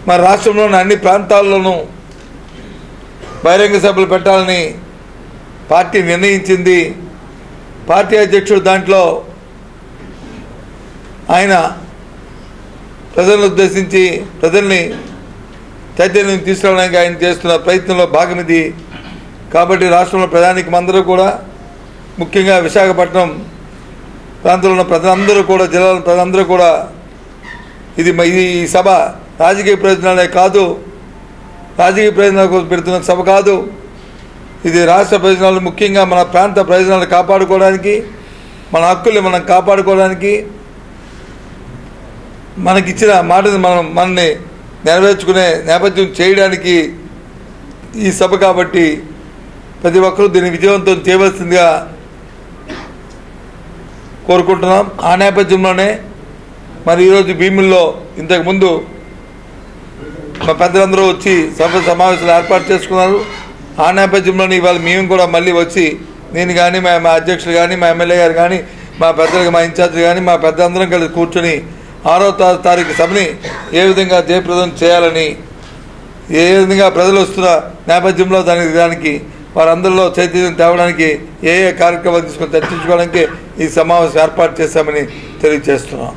మన రాష్ట్రంలోని అన్ని ప్రాంతాల్లోనూ బహిరంగ సభలు పెట్టాలని పార్టీ నిర్ణయించింది. పార్టీ అధ్యక్షుడు దాంట్లో ఆయన ప్రజలను ఉద్దేశించి ప్రజల్ని చైతన్యం తీసుకురావడానికి ఆయన చేస్తున్న ప్రయత్నంలో భాగం ఇది. కాబట్టి రాష్ట్రంలో ప్రజానీకం అందరూ కూడా, ముఖ్యంగా విశాఖపట్నం ప్రాంతంలో ఉన్న ప్రజలందరూ కూడా, జిల్లాల ప్రజలందరూ కూడా ఈ సభ రాజకీయ ప్రయోజనాలే కాదు, రాజకీయ ప్రయోజనాల కోసం పెడుతున్న సభ కాదు. ఇది రాష్ట్ర ప్రయోజనాలు, ముఖ్యంగా మన ప్రాంత ప్రయోజనాలు కాపాడుకోవడానికి, మన హక్కుల్ని మనం కాపాడుకోవడానికి, మనకిచ్చిన మాటని మనల్ని నెరవేర్చుకునే నేపథ్యం చేయడానికి ఈ సభ. కాబట్టి ప్రతి ఒక్కరూ దీన్ని విజయవంతం చేయవలసిందిగా కోరుకుంటున్నాం. ఆ నేపథ్యంలోనే మరి ఈరోజు భీముల్లో ఇంతకుముందు మా పెద్దలందరూ వచ్చి సమావేశాలు ఏర్పాటు చేసుకున్నారు. ఆ నేపథ్యంలోనే ఇవాళ మేము కూడా మళ్ళీ వచ్చి, నేను కానీ మా అధ్యక్షులు కానీ, మా ఎమ్మెల్యే గారు కానీ, మా పెద్దలకు మా ఇన్ఛార్జీలు కానీ, మా పెద్దలందరం కలిసి కూర్చొని 6వ తారీఖు సభని ఏ విధంగా జయప్రదం చేయాలని, ఏ విధంగా ప్రజలు వస్తున్న నేపథ్యంలో దానికి వారందరిలో చైతన్యం తేవడానికి ఏ కార్యక్రమాలు తీసుకొని చర్చించుకోవడానికి ఈ సమావేశం ఏర్పాటు చేశామని తెలియజేస్తున్నాం.